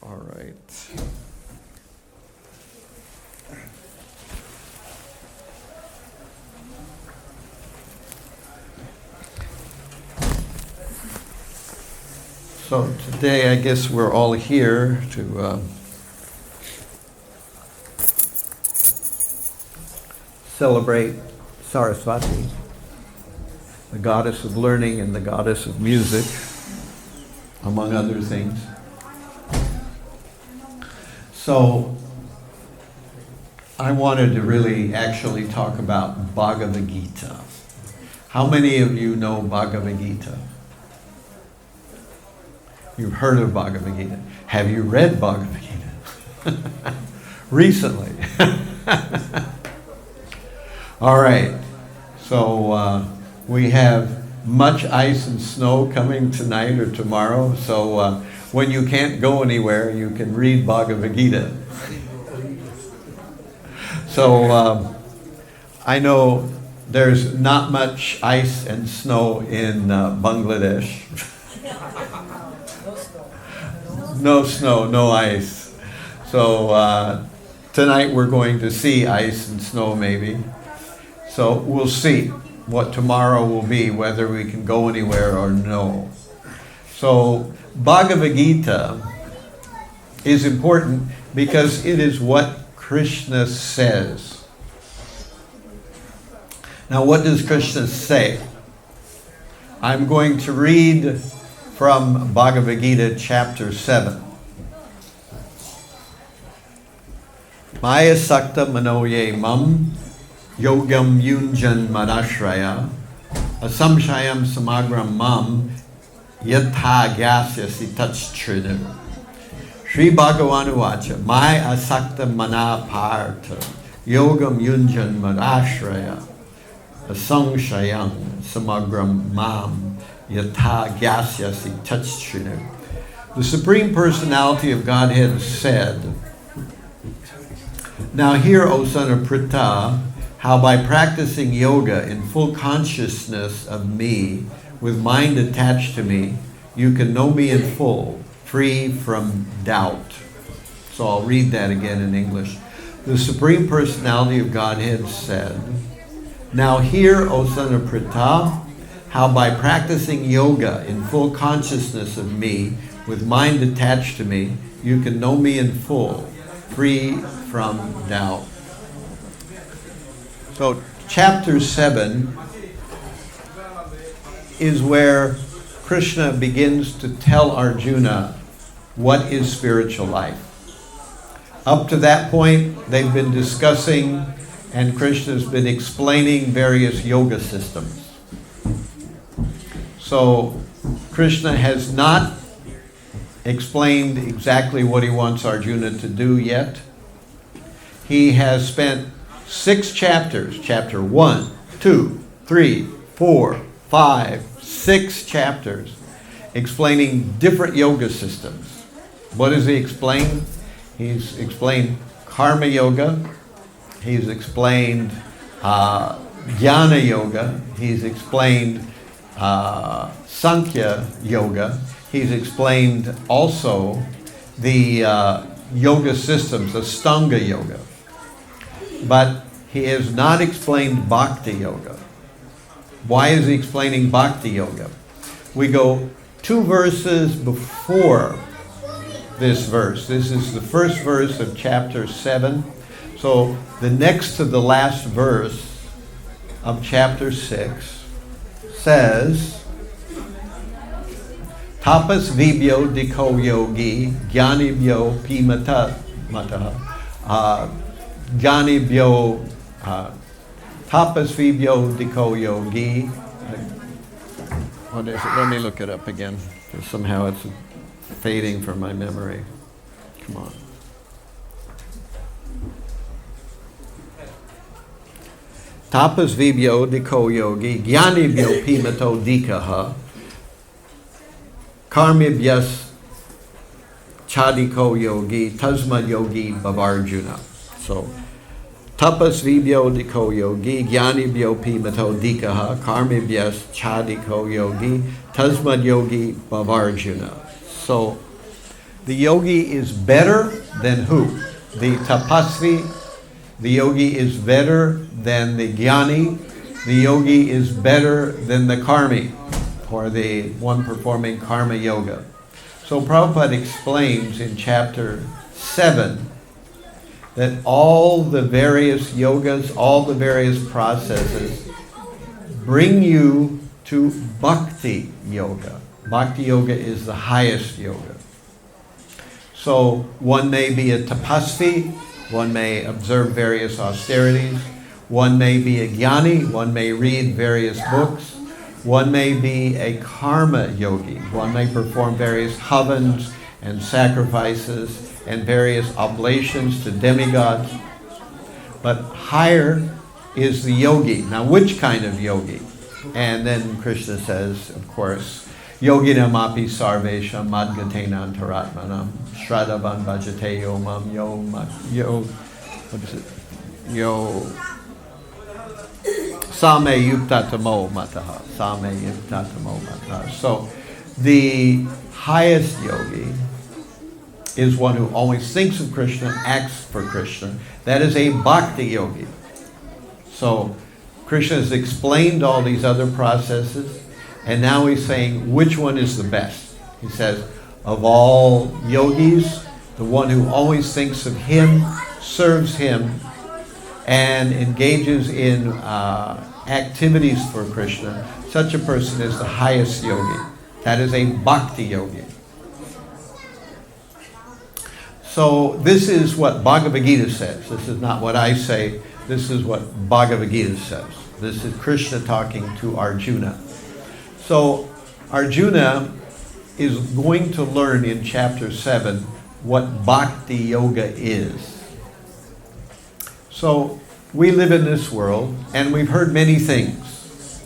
All right. So today, I guess we're all here to celebrate Saraswati, the goddess of learning and the goddess of music, among other things. So I wanted to really actually talk about Bhagavad-Gita. How many of you know Bhagavad-Gita? You've heard of Bhagavad-Gita. Have you read Bhagavad-Gita? Recently. All right. So we have much ice and snow coming tonight or tomorrow. So when you can't go anywhere, you can read Bhagavad-Gita. So I know there's not much ice and snow in Bangladesh. No snow, no ice. So tonight we're going to see ice and snow maybe. So we'll see what tomorrow will be, whether we can go anywhere or no. So Bhagavad-Gita is important because it is what Krishna says. Now what does Krishna say? I'm going to read from Bhagavad-Gita chapter 7. Maya sakta manoye mam yogam yunjan madashraya asamshayam samagram mam yatha gyasyasi tachtrinu. Sri Bhagavanu vacha maya asakta manapartha yogam yunjan madashraya asamshayam samagram mam Yatha Gyasyasi Tachtrinu. The Supreme Personality of Godhead said, now hear, O son of Pritha, how by practicing yoga in full consciousness of me, with mind attached to me, you can know me in full, free from doubt. So I'll read that again in English. The Supreme Personality of Godhead said, now hear, O son of Pritha, how by practicing yoga in full consciousness of me, with mind attached to me, you can know me in full, free from doubt. So chapter 7 is where Krishna begins to tell Arjuna what is spiritual life. Up to that point, they've been discussing, and Krishna's been explaining various yoga systems. So Krishna has not explained exactly what he wants Arjuna to do yet. He has spent 6 chapters, chapter 1, 2, 3, 4, 5, 6 chapters, explaining different yoga systems. What does he explain? He's explained karma yoga. He's explained jnana yoga. He's explained Sankhya Yoga. He's explained also the yoga systems, Ashtanga Yoga. But he has not explained Bhakti Yoga. Why is he explaining Bhakti Yoga? We go 2 verses before this verse. This is the first verse of chapter 7. So the next to the last verse of chapter 6 says, Tapas vibhyo dikho yogi jnanibhyo pimata jnanibhyo tapas vibhyo dikho yogi. What is it? Let me look it up again. Somehow it's fading from my memory. Come on. Tapas vibhyo dikho yogi jnanibhyo pimato dikaha karmibhyas chadiko yogi tasmad yogi bhavarjuna. So tapas vibhyo dikho yogi jnanibhyo pimato dikaha karmibhyas chadiko yogi tasmad yogi bhavarjuna. So The yogi is better than who? The tapasvi. The yogi is better than the jnani. The yogi is better than the karmi, or the one performing karma yoga. So Prabhupada explains in chapter 7 that all the various yogas, all the various processes bring you to Bhakti Yoga. Bhakti Yoga is the highest yoga. So one may be a tapasvi, one may observe various austerities, one may be a jnani, one may read various books, one may be a karma yogi, one may perform various havans and sacrifices and various oblations to demigods. But higher is the yogi. Now which kind of yogi? And then Krishna says, of course, yoginam api sarvesham madgatena antaratmanam shraddhavan bhajate yomam same yuktatamo mataha. Same yuktatamo mataha. So the highest yogi is one who always thinks of Krishna, acts for Krishna. That is a bhakti yogi. So Krishna has explained all these other processes, and now he's saying which one is the best. He says, of all yogis, the one who always thinks of him, serves him, and engages in activities for Krishna, such a person is the highest yogi. That is a bhakti yogi. So this is what Bhagavad-Gita says. This is not what I say. This is what Bhagavad-Gita says. This is Krishna talking to Arjuna. So Arjuna is going to learn in chapter 7 what Bhakti Yoga is. So we live in this world, and we've heard many things.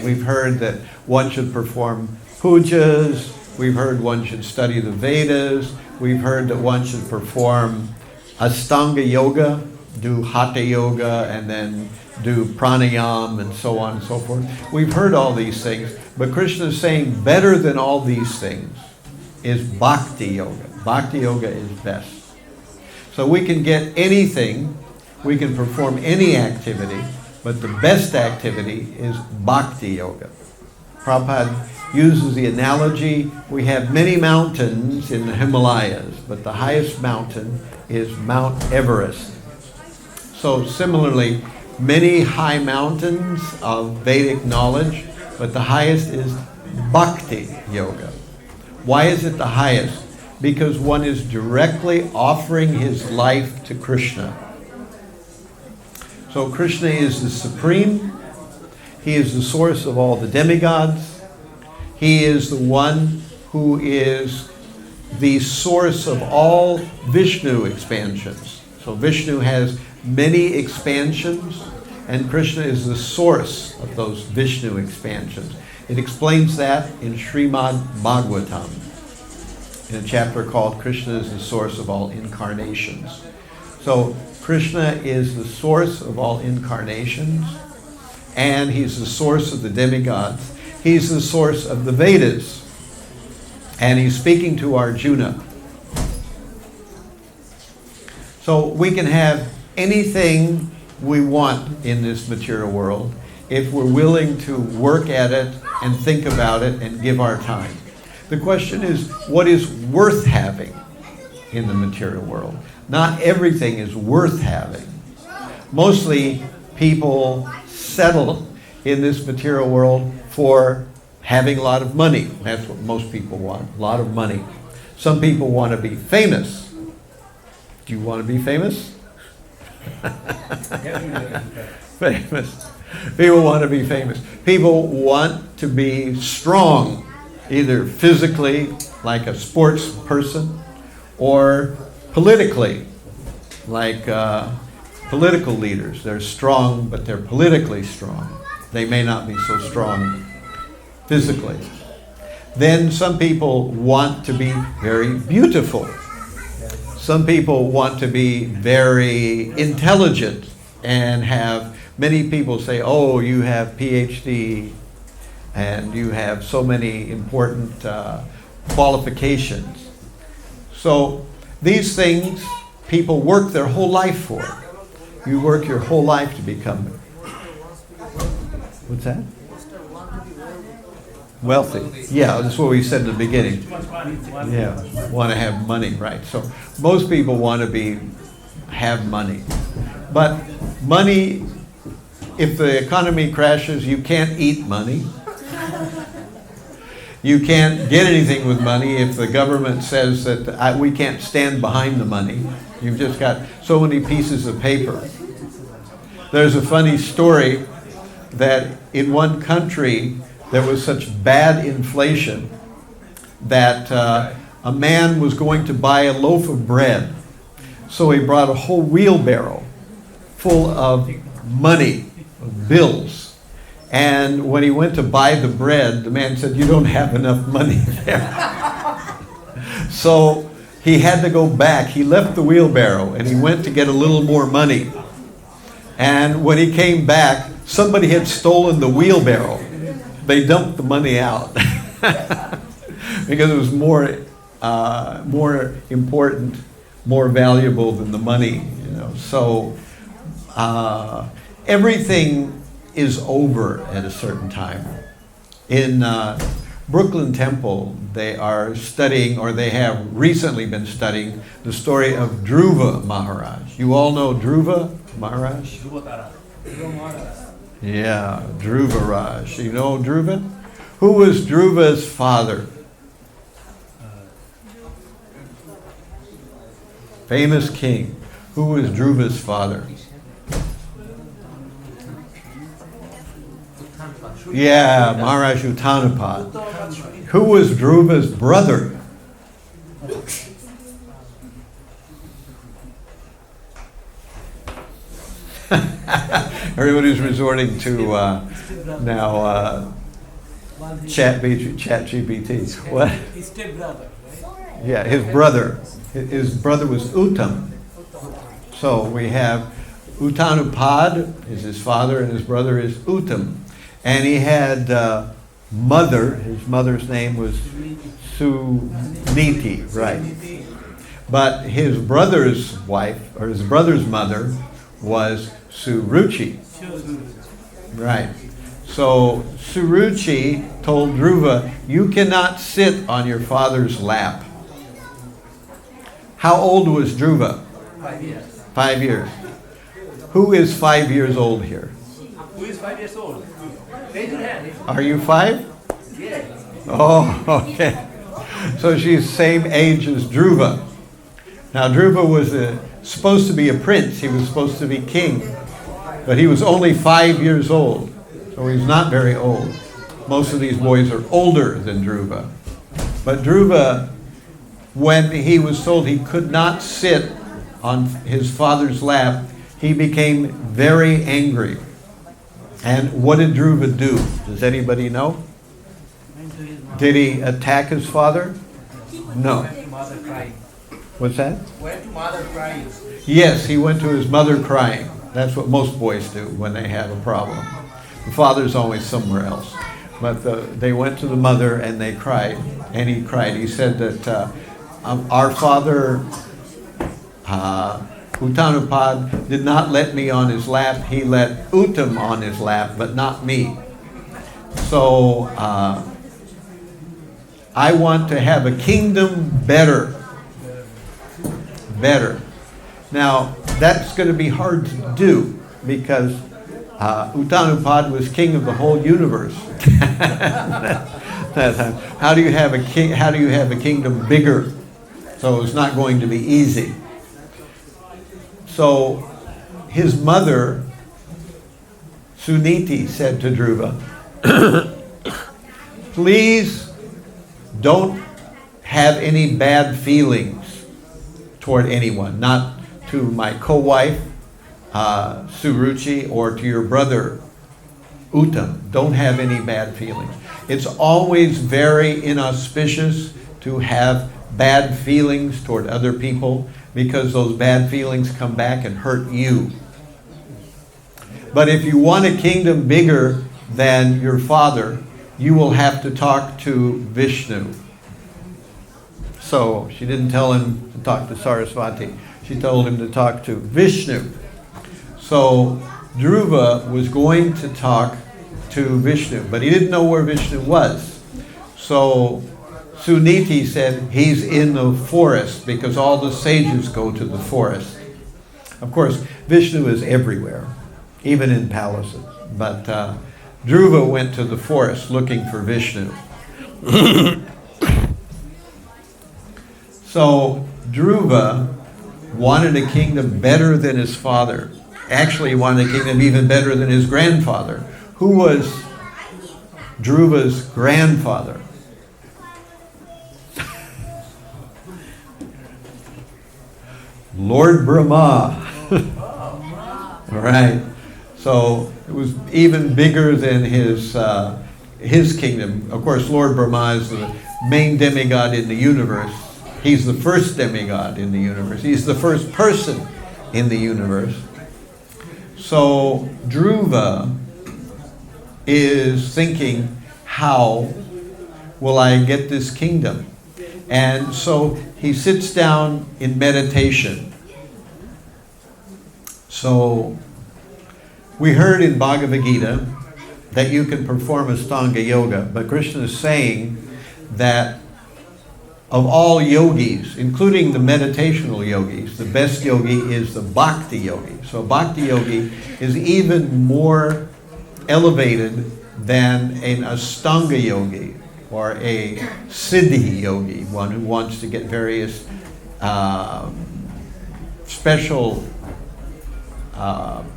We've heard that one should perform pujas. We've heard one should study the Vedas. We've heard that one should perform Astanga Yoga, do Hatha Yoga, and then do pranayam, and so on and so forth. We've heard all these things, but Krishna is saying better than all these things is Bhakti Yoga. Bhakti Yoga is best. So we can get anything, we can perform any activity, but the best activity is Bhakti Yoga. Prabhupada uses the analogy, we have many mountains in the Himalayas, but the highest mountain is Mount Everest. So similarly, many high mountains of Vedic knowledge, but the highest is Bhakti Yoga. Why is it the highest? Because one is directly offering his life to Krishna. So Krishna is the supreme. He is the source of all the demigods. He is the one who is the source of all Vishnu expansions. So Vishnu has many expansions, and Krishna is the source of those Vishnu expansions. It explains that in Srimad Bhagavatam, in a chapter called Krishna is the source of all incarnations. So Krishna is the source of all incarnations, and he's the source of the demigods. He's the source of the Vedas, and he's speaking to Arjuna. So we can have anything we want in this material world if we're willing to work at it and think about it and give our time. The question is, what is worth having in the material world? Not everything is worth having. Mostly people settle in this material world for having a lot of money. That's what most people want, a lot of money. Some people want to be famous. Do you want to be famous? Famous. People want to be famous. People want to be strong, either physically, like a sports person, or politically, like political leaders. They're strong, but they're politically strong. They may not be so strong physically. Then some people want to be very beautiful. Some people want to be very intelligent and have many people say, oh, you have PhD and you have so many important qualifications. So these things people work their whole life for. You work your whole life to become, what's that? Wealthy. Yeah, that's what we said in the beginning. Yeah, want to have money, right? So most people want to have money. But money, if the economy crashes, you can't eat money. You can't get anything with money if the government says that we can't stand behind the money. You've just got so many pieces of paper. There's a funny story that in one country there was such bad inflation that a man was going to buy a loaf of bread. So he brought a whole wheelbarrow full of money, of bills. And when he went to buy the bread, the man said, "You don't have enough money there." So he had to go back. He left the wheelbarrow and he went to get a little more money. And when he came back, somebody had stolen the wheelbarrow. They dumped the money out because it was more important, more valuable than the money. So everything is over at a certain time. In Brooklyn Temple, they are studying, or they have recently been studying, the story of Dhruva Maharaj. You all know Dhruva Maharaj? Yeah, Dhruva Raj. You know Dhruva? Who was Dhruva's father? Famous king. Who was Dhruva's father? Yeah, Maharaj Uttanapad. Who was Dhruva's brother? Everybody's resorting to now chat GPT. What? His stepbrother. Yeah, his brother. His brother was Uttam. So we have Uttanapad is his father, and his brother is Uttam. And he had mother. His mother's name was Suniti, right? But his brother's wife, or his brother's mother, was Suruchi. Right. So Suruchi told Dhruva, "You cannot sit on your father's lap." How old was Dhruva? 5 years. 5 years. Who is 5 years old here? Who is 5 years old? Raise your hand. Are you 5? Yes. Oh, okay. So she's same age as Dhruva. Now Dhruva was supposed to be a prince. He was supposed to be king. But he was only 5 years old. So he's not very old. Most of these boys are older than Dhruva. But Dhruva, when he was told he could not sit on his father's lap, he became very angry. And what did Dhruva do? Does anybody know? Did he attack his father? No. Mother crying. What's that? Went to mother crying. Yes, he went to his mother crying. That's what most boys do when they have a problem. The father's always somewhere else. But they went to the mother and they cried. And he cried. He said that our father, Uttanapad, did not let me on his lap. He let Uttam on his lap, but not me. So I want to have a kingdom better. Now, that's going to be hard to do because Uttanapad was king of the whole universe. that time. How do you have a king? How do you have a kingdom bigger? So it's not going to be easy. So his mother, Suniti, said to Dhruva, "Please don't have any bad feelings toward anyone, not to my co-wife, Suruchi, or to your brother, Uttam. Don't have any bad feelings. It's always very inauspicious to have bad feelings toward other people because those bad feelings come back and hurt you. But if you want a kingdom bigger than your father, you will have to talk to Vishnu." So she didn't tell him to talk to Saraswati. She told him to talk to Vishnu. So Dhruva was going to talk to Vishnu, but he didn't know where Vishnu was. So Suniti said he's in the forest because all the sages go to the forest. Of course, Vishnu is everywhere, even in palaces. But Dhruva went to the forest looking for Vishnu. So Dhruva wanted a kingdom better than his father. Actually, he wanted a kingdom even better than his grandfather. Who was Dhruva's grandfather? Lord Brahma. All right. So it was even bigger than his kingdom. Of course, Lord Brahma is the main demigod in the universe. He's the first demigod in the universe. He's the first person in the universe. So Dhruva is thinking, how will I get this kingdom? And so he sits down in meditation. So we heard in Bhagavad-Gita that you can perform Ashtanga Yoga, but Krishna is saying that of all yogis, including the meditational yogis, the best yogi is the Bhakti yogi. So Bhakti yogi is even more elevated than an Ashtanga yogi or a Siddhi yogi, one who wants to get various special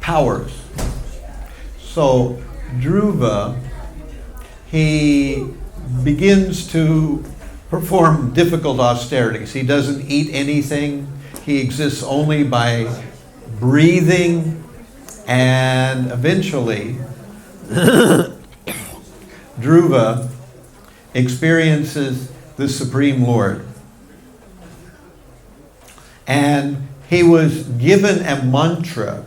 powers. So Dhruva, he begins to perform difficult austerities. He doesn't eat anything. He exists only by breathing, and eventually Dhruva experiences the Supreme Lord. And he was given a mantra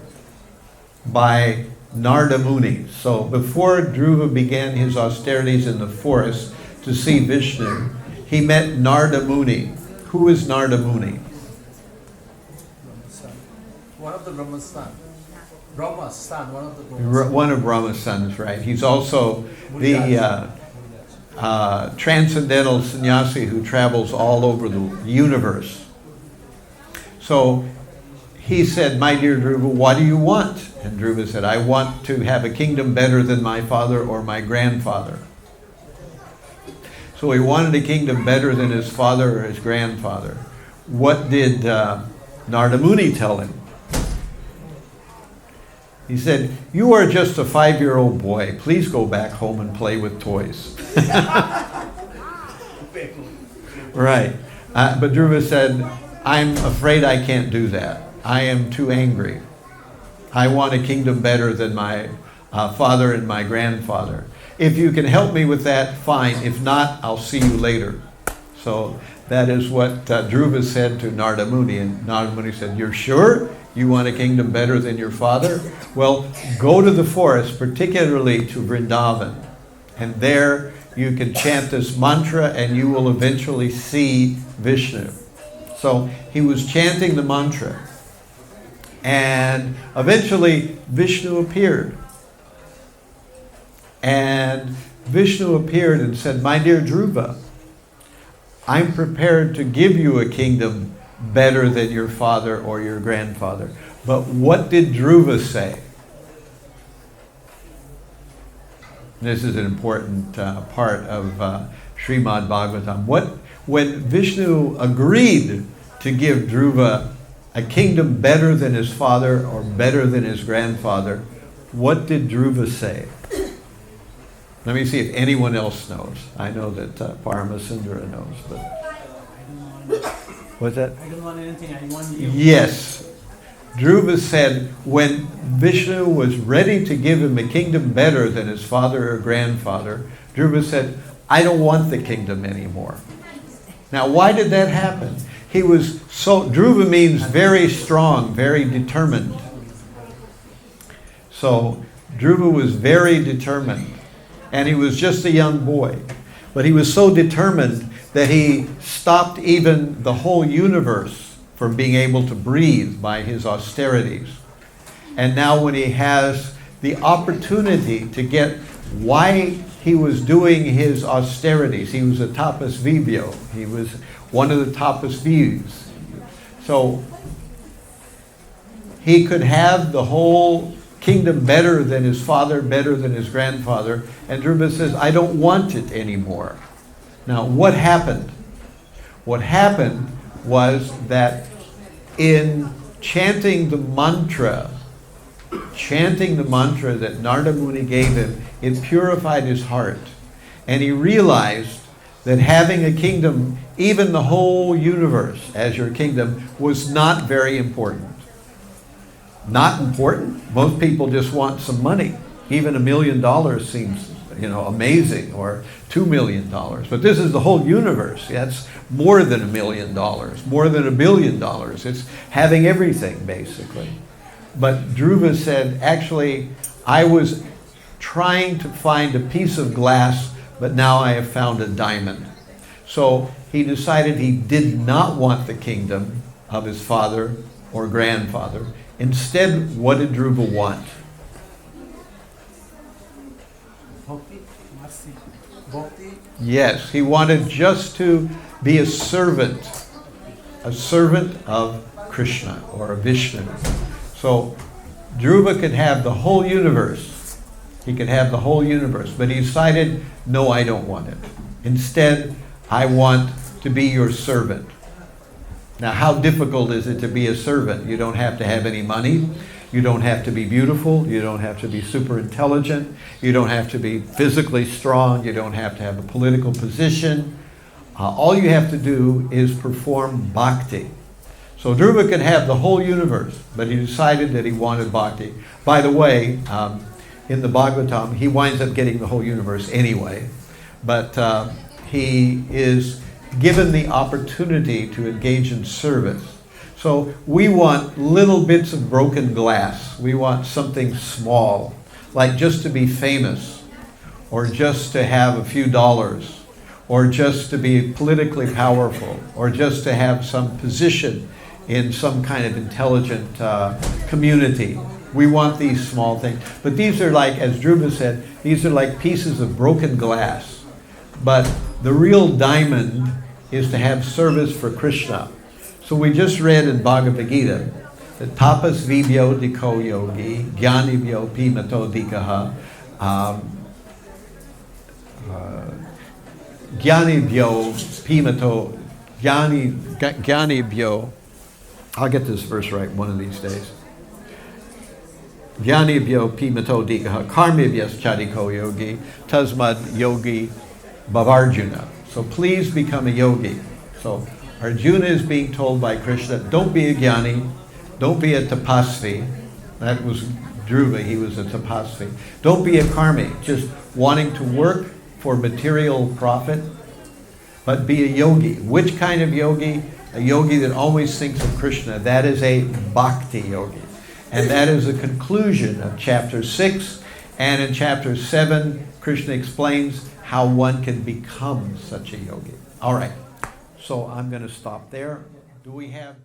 by Narada Muni. So before Dhruva began his austerities in the forest to see Vishnu, he met Narada Muni. Who is Narada Muni? One of the Brahma's son. Brahma's son, one of the Brahma's son. One of Brahma's sons, right. He's also the transcendental sannyasi who travels all over the universe. So he said, my dear Dhruva, what do you want? And Dhruva said, I want to have a kingdom better than my father or my grandfather. So he wanted a kingdom better than his father or his grandfather. What did Narada Muni tell him? He said, you are just a 5-year-old boy. Please go back home and play with toys. Right. But Dhruva said, I'm afraid I can't do that. I am too angry. I want a kingdom better than my father and my grandfather. If you can help me with that, fine. If not, I'll see you later. So that is what Dhruva said to Narada Muni. And Narada Muni said, you're sure you want a kingdom better than your father? Well, go to the forest, particularly to Vrindavan. And there you can chant this mantra and you will eventually see Vishnu. So he was chanting the mantra. And eventually Vishnu appeared. And Vishnu appeared and said, my dear Dhruva, I'm prepared to give you a kingdom better than your father or your grandfather. But what did Dhruva say? This is an important part of Srimad Bhagavatam. When Vishnu agreed to give Dhruva a kingdom better than his father or better than his grandfather, what did Dhruva say? Let me see if anyone else knows. I know that Paramasundara knows, but what's that? I don't want anything, I want you. Yes. Dhruva said when Vishnu was ready to give him a kingdom better than his father or grandfather, Dhruva said, I don't want the kingdom anymore. Now, why did that happen? He was so, Dhruva means very strong, very determined. So Dhruva was very determined. And he was just a young boy. But he was so determined that he stopped even the whole universe from being able to breathe by his austerities. And now when he has the opportunity to get why he was doing his austerities, he was a tapas vibhyo, he was one of the tapas views. So he could have the whole kingdom better than his father, better than his grandfather. And Dhruva says, I don't want it anymore. Now, what happened? What happened was that in chanting the mantra that Narada Muni gave him, it purified his heart. And he realized that having a kingdom, even the whole universe as your kingdom, was not very important. Not important. Most people just want some money. Even $1 million seems, amazing, or $2 million. But this is the whole universe. That's more than $1 million, more than $1 billion. It's having everything, basically. But Dhruva said, actually, I was trying to find a piece of glass, but now I have found a diamond. So he decided he did not want the kingdom of his father or grandfather. Instead, what did Dhruva want? Bhakti? Yes, he wanted just to be a servant of Krishna or Vishnu. So Dhruva could have the whole universe. He could have the whole universe, but he decided, no, I don't want it. Instead, I want to be your servant. Now, how difficult is it to be a servant? You don't have to have any money. You don't have to be beautiful. You don't have to be super intelligent. You don't have to be physically strong. You don't have to have a political position. All you have to do is perform bhakti. So Dhruva could have the whole universe, but he decided that he wanted bhakti. By the way, in the Bhagavatam, he winds up getting the whole universe anyway, but he is given the opportunity to engage in service. So we want little bits of broken glass. We want something small, like just to be famous, or just to have a few dollars, or just to be politically powerful, or just to have some position in some kind of intelligent community. We want these small things. But these are like, as Dhruva said, these are like pieces of broken glass. But the real diamond is to have service for Krishna. So we just read in Bhagavad-Gita that tapas vibhyo diko yogi, jnanibhyo pimato dikaha, jnanibhyo pimato, jnanibhyo, I'll get this verse right one of these days. Jnanibhyo pimato dikaha, karmibhyas chadiko yogi, tasmad yogi bhavarjuna. So please become a yogi. So Arjuna is being told by Krishna, don't be a jnani, don't be a tapasvi. That was Dhruva, he was a tapasvi. Don't be a karmi, just wanting to work for material profit, but be a yogi. Which kind of yogi? A yogi that always thinks of Krishna. That is a bhakti yogi. And that is the conclusion of chapter 6. And in chapter 7, Krishna explains how one can become such a yogi. All right, so I'm going to stop there. Do we have...